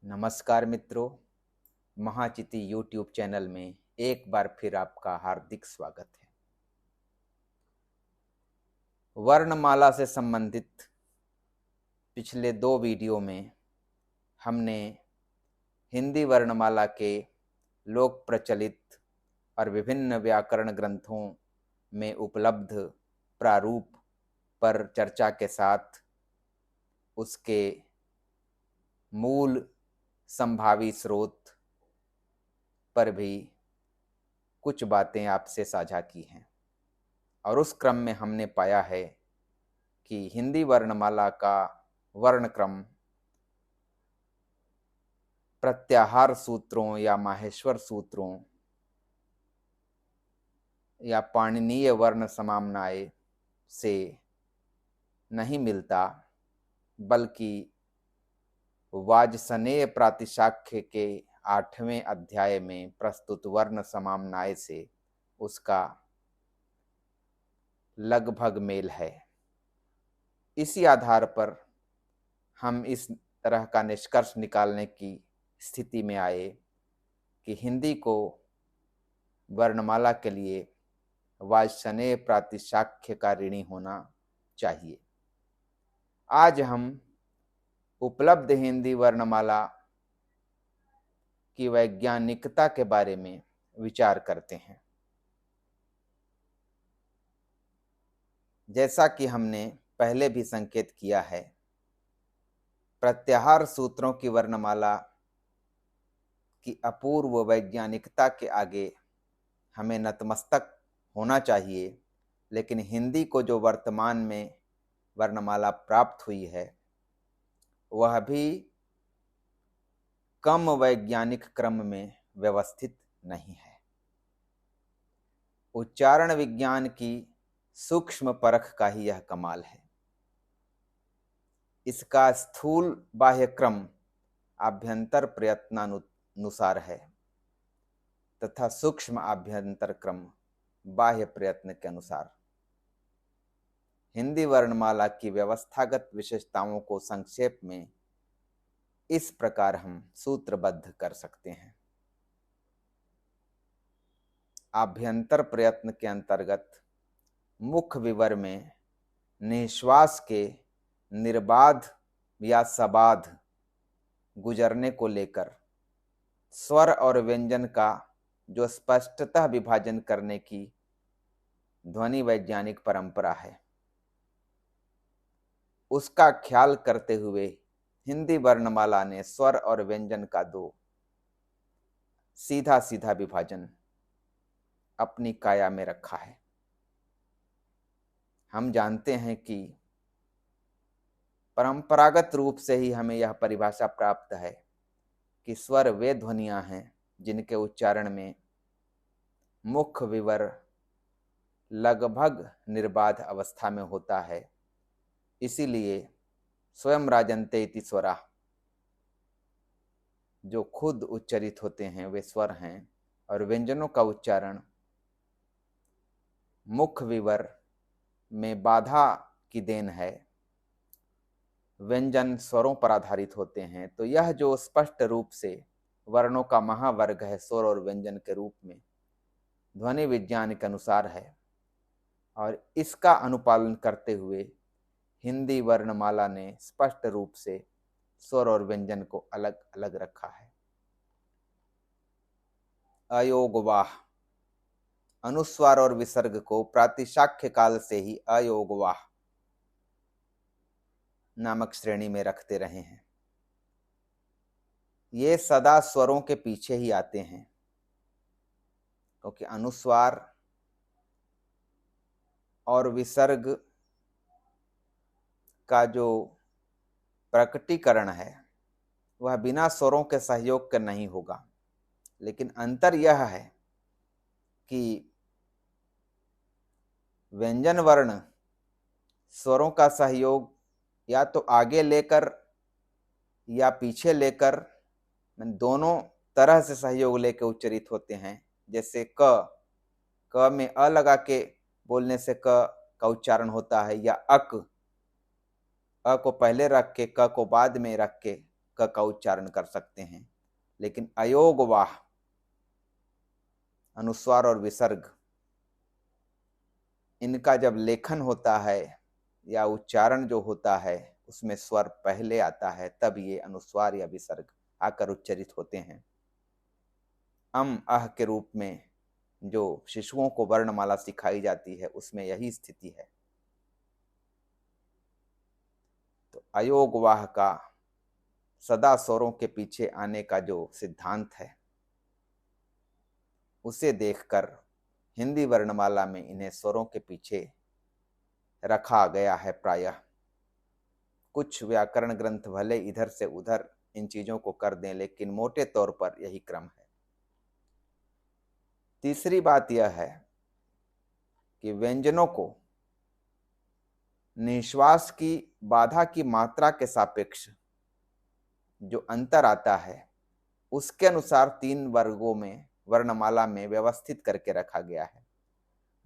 नमस्कार मित्रों, महाचिति YouTube channel में एक बार फिर आपका हार्दिक स्वागत है। वर्णमाला से संबंधित पिछले 2 वीडियो में हमने हिंदी वर्णमाला के लोक प्रचलित और विभिन्न व्याकरण ग्रंथों में उपलब्ध प्रारूप पर चर्चा के साथ उसके मूल संभावी स्रोत पर भी कुछ बातें आपसे साझा की हैं और उस क्रम में हमने पाया है कि हिंदी वर्णमाला का वर्णक्रम प्रत्याहार सूत्रों या माहेश्वर सूत्रों या पाणिनीय वर्ण समाम्नाय से नहीं मिलता, बल्कि वाजसनेय प्रातिशाख्य के 8वें अध्याय में प्रस्तुत वर्ण समाम्नाय से उसका लगभग मेल है। इसी आधार पर हम इस तरह का निष्कर्ष निकालने की स्थिति में आए कि हिंदी को वर्णमाला के लिए वाजसनेय प्रातिशाख्य का ऋणी होना चाहिए। आज हम उपलब्ध हिंदी वर्णमाला की वैज्ञानिकता के बारे में विचार करते हैं। जैसा कि हमने पहले भी संकेत किया है, प्रत्याहार सूत्रों की वर्णमाला की अपूर्व वैज्ञानिकता के आगे हमें नतमस्तक होना चाहिए, लेकिन हिंदी को जो वर्तमान में वर्णमाला प्राप्त हुई है वह भी कम वैज्ञानिक क्रम में व्यवस्थित नहीं है। उच्चारण विज्ञान की सूक्ष्म परख का ही यह कमाल है। इसका स्थूल बाह्य क्रम आभ्यंतर प्रयत्नानुसार है तथा सूक्ष्म आभ्यंतर क्रम बाह्य प्रयत्न के अनुसार। हिंदी वर्णमाला की व्यवस्थागत विशेषताओं को संक्षेप में इस प्रकार हम सूत्रबद्ध कर सकते हैं। आभ्यंतर प्रयत्न के अंतर्गत मुख विवर में निश्वास के निर्बाध या सबाध गुजरने को लेकर स्वर और व्यंजन का जो स्पष्टतः विभाजन करने की ध्वनि वैज्ञानिक परंपरा है, उसका ख्याल करते हुए हिंदी वर्णमाला ने स्वर और व्यंजन का दो सीधा सीधा विभाजन अपनी काया में रखा है। हम जानते हैं कि परंपरागत रूप से ही हमें यह परिभाषा प्राप्त है कि स्वर वे ध्वनियां हैं जिनके उच्चारण में मुख विवर लगभग निर्बाध अवस्था में होता है। इसीलिए स्वयं राजन्ते इति स्वरा जो खुद उच्चरित होते हैं वे स्वर हैं, और व्यंजनों का उच्चारण मुख विवर में बाधा की देन है। व्यंजन स्वरों पर आधारित होते हैं। तो यह जो स्पष्ट रूप से वर्णों का महावर्ग है स्वर और व्यंजन के रूप में, ध्वनि विज्ञान के अनुसार है, और इसका अनुपालन करते हुए हिंदी वर्णमाला ने स्पष्ट रूप से स्वर और व्यंजन को अलग अलग रखा है। अयोगवाह, अनुस्वार और विसर्ग को प्रातिशाख्य काल से ही अयोगवाह नामक श्रेणी में रखते रहे हैं। ये सदा स्वरों के पीछे ही आते हैं, क्योंकि अनुस्वार और विसर्ग का जो प्रकटीकरण है वह बिना स्वरों के सहयोग के नहीं होगा। लेकिन अंतर यह है कि व्यंजन वर्ण स्वरों का सहयोग या तो आगे लेकर या पीछे लेकर, दोनों तरह से सहयोग लेकर उच्चरित होते हैं। जैसे क में अ लगा के बोलने से क का उच्चारण होता है, या अक, अ को पहले रख के क को बाद में रख के क क का उच्चारण कर सकते हैं, लेकिन अयोग वाह अनुस्वार और विसर्ग इनका जब लेखन होता है या उच्चारण जो होता है उसमें स्वर पहले आता है, तब ये अनुस्वार या विसर्ग आकर उच्चरित होते हैं। अम अह के रूप में जो शिशुओं को वर्णमाला सिखाई जाती है उसमें यही स्थिति है। तो अयोग वाह का सदा स्वरों के पीछे आने का जो सिद्धांत है उसे देखकर हिंदी वर्णमाला में इन्हें स्वरों के पीछे रखा गया है। प्रायः कुछ व्याकरण ग्रंथ भले इधर से उधर इन चीजों को कर दें, लेकिन मोटे तौर पर यही क्रम है। तीसरी बात यह है कि व्यंजनों को निश्वास की बाधा की मात्रा के सापेक्ष जो अंतर आता है उसके अनुसार 3 वर्गों में वर्णमाला में व्यवस्थित करके रखा गया है।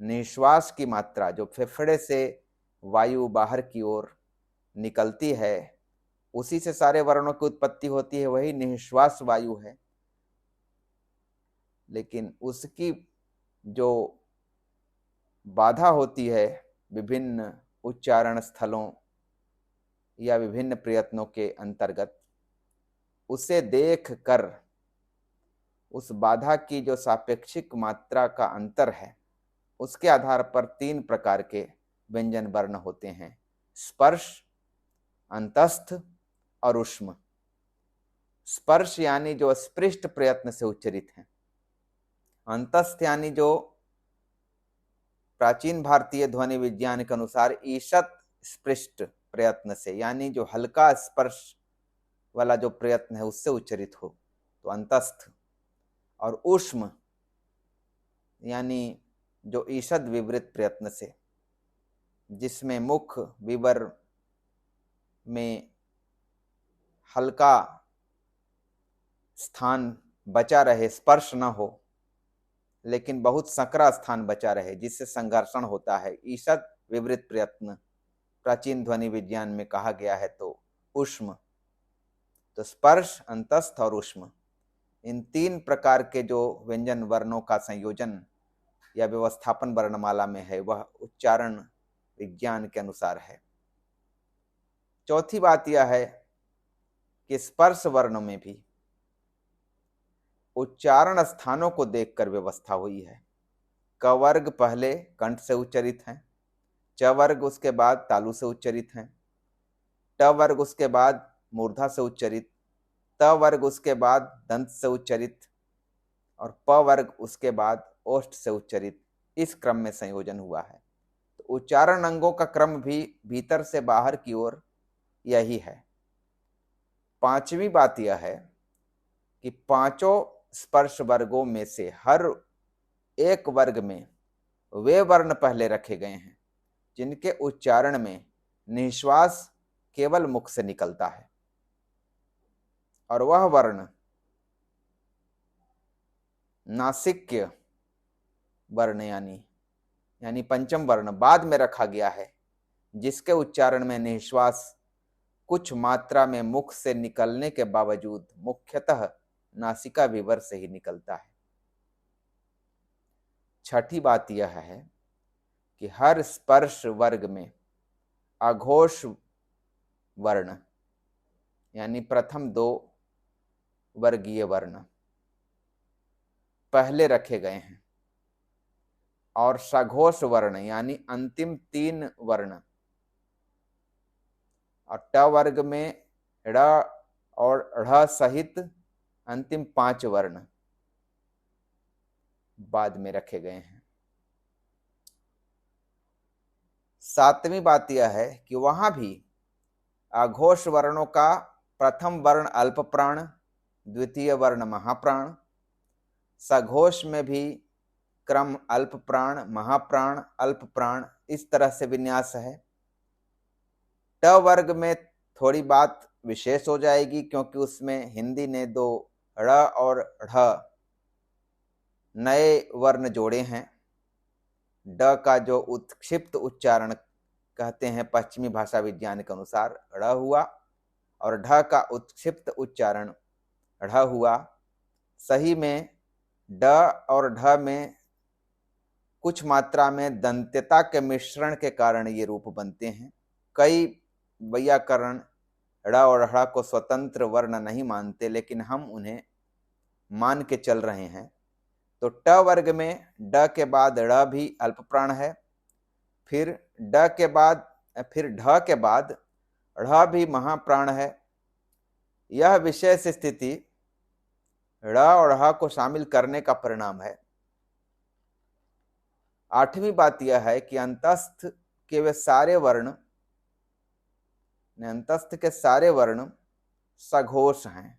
निश्वास की मात्रा जो फेफड़े से वायु बाहर की ओर निकलती है उसी से सारे वर्णों की उत्पत्ति होती है, वही निश्वास वायु है। लेकिन उसकी जो बाधा होती है विभिन्न उच्चारण स्थलों या विभिन्न प्रयत्नों के अंतर्गत, उसे देख कर उस बाधा की जो सापेक्षिक मात्रा का अंतर है उसके आधार पर 3 प्रकार के व्यंजन वर्ण होते हैं: स्पर्श, अंतस्थ और ऊष्म। स्पर्श यानी जो स्पृष्ट प्रयत्न से उच्चरित है। अंतस्थ यानी जो प्राचीन भारतीय ध्वनि विज्ञान के अनुसार ईषत स्पृष्ट प्रयत्न से, यानी जो हल्का स्पर्श वाला जो प्रयत्न है उससे उच्चरित हो, तो अंतस्थ। और ऊष्म यानी जो ईषद विवृत प्रयत्न से, जिसमें मुख विवर में हल्का स्थान बचा रहे, स्पर्श न हो, लेकिन बहुत सकरा स्थान बचा रहे जिससे संघर्षण होता है, ईषद विवृत प्रयत्न प्राचीन ध्वनि विज्ञान में कहा गया है, तो ऊष्म। तो स्पर्श, अंतस्थ और ऊष्म, इन 3 प्रकार के जो व्यंजन वर्णों का संयोजन या व्यवस्थापन वर्णमाला में है वह उच्चारण विज्ञान के अनुसार है। चौथी बात यह है कि स्पर्श वर्णों में भी उच्चारण स्थानों को देखकर व्यवस्था हुई है। क वर्ग पहले कंठ से उच्चरित है, च वर्ग उसके बाद तालु से उच्चरित है, ट वर्ग उसके बाद मूर्धा से उच्चरित, त वर्ग उसके बाद दंत से उच्चरित और प वर्ग उसके बाद ओष्ठ से उच्चरित। इस क्रम में संयोजन हुआ है। तो उच्चारण अंगों का क्रम भी भीतर से बाहर की ओर यही है। पांचवी बात यह है कि 5 स्पर्श वर्गों में से हर एक वर्ग में वे वर्ण पहले रखे गए हैं जिनके उच्चारण में निश्वास केवल मुख से निकलता है, और वह वर्ण नासिक्य वर्ण यानी पंचम वर्ण बाद में रखा गया है, जिसके उच्चारण में निश्वास कुछ मात्रा में मुख से निकलने के बावजूद मुख्यतः नासिका विवर से ही निकलता है। छठी बात यह है कि हर स्पर्श वर्ग में अघोष वर्ण यानी प्रथम 2 वर्गीय वर्ण पहले रखे गए हैं, और सघोष वर्ण यानी अंतिम 3 वर्ण, और ट वर्ग में ड़ और ढ़ सहित अंतिम 5 वर्ण बाद में रखे गए हैं। 7वीं बात यह है कि वहां भी अघोष वर्णों का प्रथम वर्ण अल्प प्राण, द्वितीय वर्ण महाप्राण, सघोष में भी क्रम अल्प प्राण, महाप्राण, अल्प प्राण, इस तरह से विन्यास है। ट वर्ग में थोड़ी बात विशेष हो जाएगी क्योंकि उसमें हिंदी ने 2 ड़ और ढ़ नए वर्ण जोड़े हैं। ड का जो उत्क्षिप्त उच्चारण कहते हैं पश्चिमी भाषा विज्ञान के अनुसार ड़ हुआ, और ढ का उत्क्षिप्त उच्चारण ढ़ हुआ। सही में ड और ढ में कुछ मात्रा में दंत्यता के मिश्रण के कारण ये रूप बनते हैं। कई वैयाकरण ड़ और ढ़ को स्वतंत्र वर्ण नहीं मानते, लेकिन हम उन्हें मान के चल रहे हैं। तो ट वर्ग में ड के बाद ड़ भी अल्प प्राण है, फिर ढ के बाद ढ़ भी महाप्राण है। यह विशेष स्थिति ड़ और ढ़ को शामिल करने का परिणाम है। आठवीं बात यह है कि अंतस्थ के सारे वर्ण सघोष हैं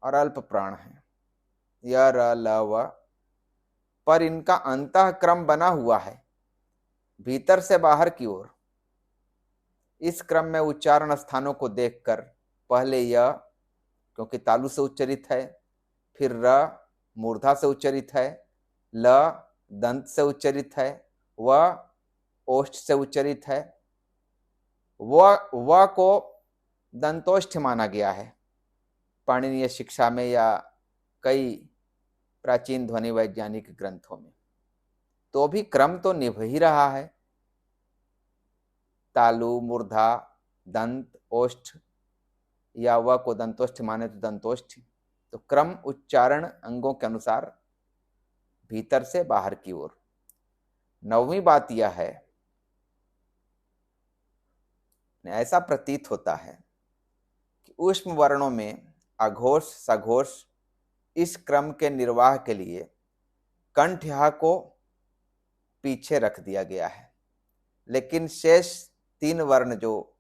और अल्प प्राण हैं, य र ल व, पर इनका अंतः क्रम बना हुआ है भीतर से बाहर की ओर। इस क्रम में उच्चारण स्थानों को देखकर पहले य क्योंकि तालु से उच्चरित है, फिर र मूर्धा से उच्चरित है, ल दंत से उच्चरित है, व ओष्ठ से उच्चरित है, व को दंतोष्ठ माना गया है पाणिनीय शिक्षा में या कई प्राचीन ध्वनि वैज्ञानिक ग्रंथों में। तो भी क्रम तो निभ ही रहा है। तालु, मूर्धा, दंत, ओष्ठ, या व को दंतोष्ठ माने तो दंतोष्ठ। तो क्रम उच्चारण अंगों के अनुसार भीतर से बाहर की ओर। नौवीं बात यह है, ऐसा प्रतीत होता है कि ऊष्म वर्णों में अघोष सघोष इस क्रम के निर्वाह के लिए कंठ ह को पीछे रख दिया गया है, लेकिन शेष तीन वर्ण जो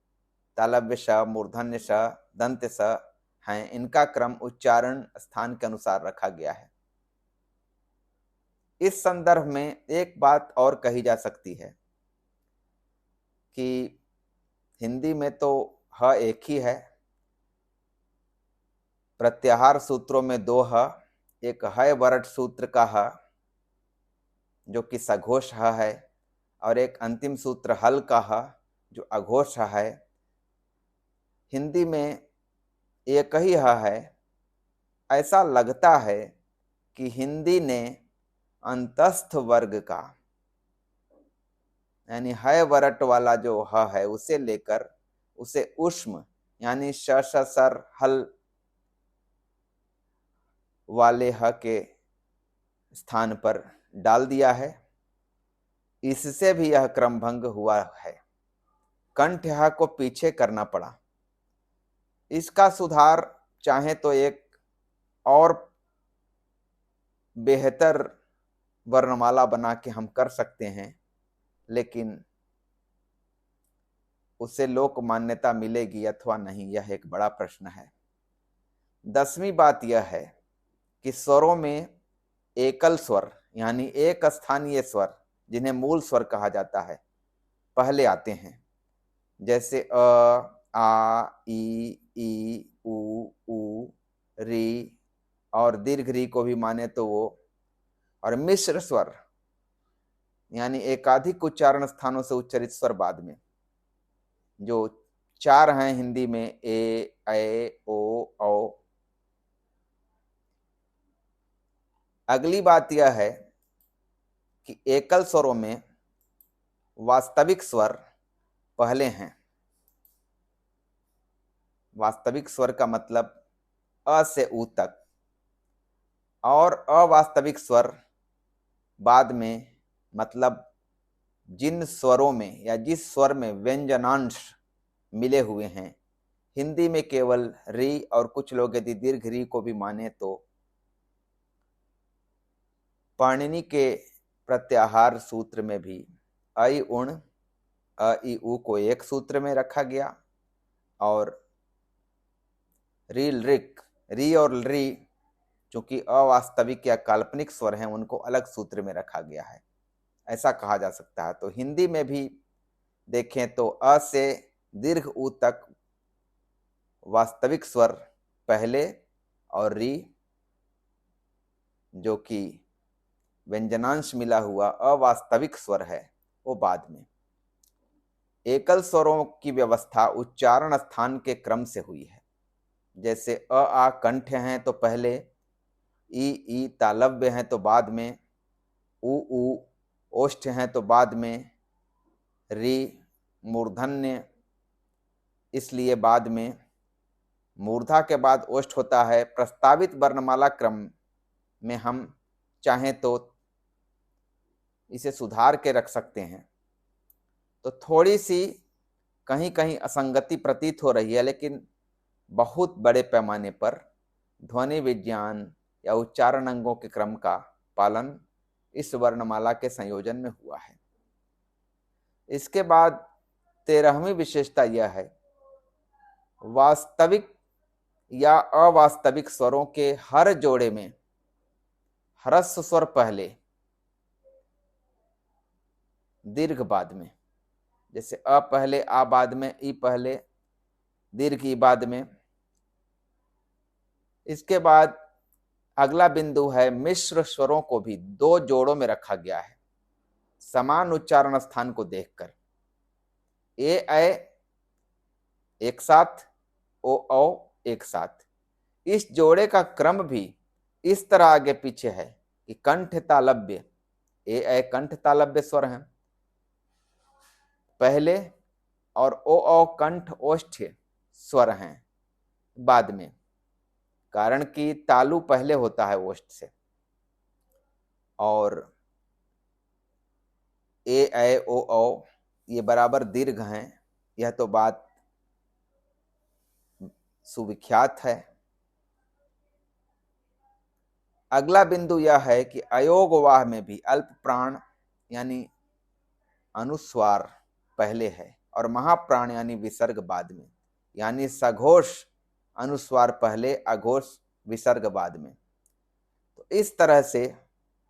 तालव्य श, मूर्धन्य श, दंत्य स हैं, इनका क्रम उच्चारण स्थान के अनुसार रखा गया है। इस संदर्भ में एक बात और कही जा सकती है कि हिंदी में तो ह एक ही है, प्रत्याहार सूत्रों में दो ह, एक है वरट सूत्र का ह जो कि सघोष ह है, और एक अंतिम सूत्र हल का ह जो अघोष ह है। हिंदी में एक ही ह है। ऐसा लगता है कि हिंदी ने अंतस्थ वर्ग का यानी है वरट वाला जो ह है उसे लेकर उसे ऊष्म यानी श श सर हल वाले ह के स्थान पर डाल दिया है। इससे भी यह क्रमभंग हुआ है, कंठ ह को पीछे करना पड़ा। इसका सुधार चाहे तो एक और बेहतर वर्णमाला बना के हम कर सकते हैं, लेकिन उससे लोक मान्यता मिलेगी अथवा नहीं, यह एक बड़ा प्रश्न है। 10वीं बात यह है कि स्वरों में एकल स्वर यानी एक स्थानीय स्वर, जिन्हें मूल स्वर कहा जाता है, पहले आते हैं। जैसे अ, आ, ई, उ, री, और दीर्घ री को भी माने तो वो, और मिश्र स्वर यानी एकाधिक उच्चारण स्थानों से उच्चरित स्वर बाद में, जो 4 हैं हिंदी में, ए, ऐ, ओ, औ। अगली बात यह है कि एकल स्वरों में वास्तविक स्वर पहले हैं। वास्तविक स्वर का मतलब अ से उ तक, और अवास्तविक स्वर बाद में, मतलब जिन स्वरों में या जिस स्वर में व्यंजनांश मिले हुए हैं। हिंदी में केवल री, और कुछ लोग यदि दीर्घ री को भी माने तो पाणिनि के प्रत्याहार सूत्र में भी ऐ उण अ ई उ को एक सूत्र में रखा गया, और रील रिक री और री चूंकि अवास्तविक या काल्पनिक स्वर हैं, उनको अलग सूत्र में रखा गया है, ऐसा कहा जा सकता है। तो हिंदी में भी देखें तो अ से दीर्घ उ तक वास्तविक स्वर पहले, और री जो कि व्यंजनांश मिला हुआ अवास्तविक स्वर है वो बाद में। एकल स्वरों की व्यवस्था उच्चारण स्थान के क्रम से हुई है। जैसे अ आ कंठ हैं तो पहले, ई तालव्य हैं तो बाद में, उ ओष्ठ हैं तो बाद में, री मूर्धन्य इसलिए बाद में, मूर्धा के बाद ओष्ठ होता है। प्रस्तावित वर्णमाला क्रम में हम चाहें तो इसे सुधार के रख सकते हैं। तो थोड़ी सी कहीं कहीं असंगति प्रतीत हो रही है, लेकिन बहुत बड़े पैमाने पर ध्वनि विज्ञान या उच्चारण अंगों के क्रम का पालन इस वर्णमाला के संयोजन में हुआ है। इसके बाद 13वीं विशेषता यह है, वास्तविक या अवास्तविक स्वरों के हर जोड़े में ह्रस्व स्वर पहले, दीर्घ बाद में। जैसे अ पहले, आ बाद में, ई पहले, दीर्घ ई बाद में। इसके बाद अगला बिंदु है, मिश्र स्वरों को भी 2 जोड़ों में रखा गया है समान उच्चारण स्थान को देखकर। ए ऐ एक साथ, ओ औ एक साथ। इस जोड़े का क्रम भी इस तरह आगे पीछे है कि कंठ तालव्य, ए ऐ कंठ तालव्य स्वर हैं पहले, और ओ औ कंठ ओष्ठ स्वर हैं बाद में, कारण कि तालु पहले होता है ओष्ठ से। और ए ऐ ओ औ ये बराबर दीर्घ हैं, यह तो बात सुविख्यात है। अगला बिंदु यह है कि अयोगवाह में भी अल्प प्राण यानी अनुस्वार पहले है और महाप्राण यानी विसर्ग बाद में, यानी सघोष अनुस्वार पहले, अघोष विसर्ग बाद में। तो इस तरह से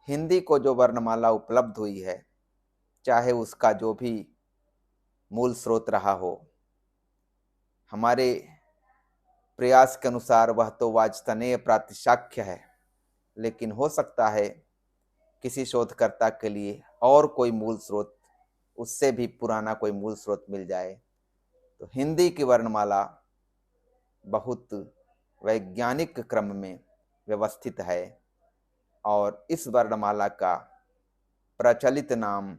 हिंदी को जो वर्णमाला उपलब्ध हुई है, चाहे उसका जो भी मूल स्रोत रहा हो, हमारे प्रयास के अनुसार वह तो वाजतनेय प्रातिशाख्य है, लेकिन हो सकता है किसी शोधकर्ता के लिए और कोई मूल स्रोत, उससे भी पुराना कोई मूल स्रोत मिल जाए। तो हिंदी की वर्णमाला बहुत वैज्ञानिक क्रम में व्यवस्थित है और इस वर्णमाला का प्रचलित नाम,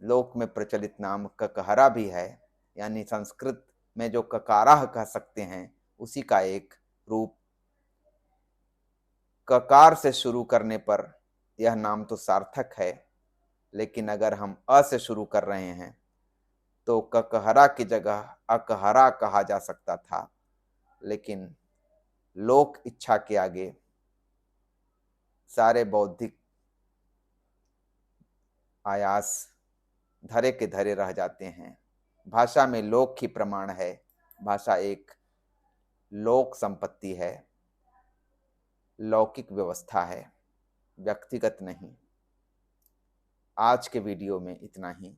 लोक में प्रचलित नाम ककहरा भी है, यानी संस्कृत में जो ककाराह कह सकते हैं उसी का एक रूप। ककार से शुरू करने पर यह नाम तो सार्थक है, लेकिन अगर हम अ से शुरू कर रहे हैं तो ककहरा की जगह अकहरा कहा जा सकता था, लेकिन लोक इच्छा के आगे सारे बौद्धिक आयास धरे के धरे रह जाते हैं। भाषा में लोक ही प्रमाण है, भाषा एक लोक संपत्ति है, लौकिक व्यवस्था है, व्यक्तिगत नहीं। आज के वीडियो में इतना ही।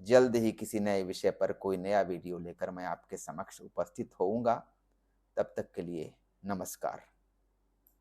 जल्द ही किसी नए विषय पर कोई नया वीडियो लेकर मैं आपके समक्ष उपस्थित होऊंगा। तब तक के लिए नमस्कार।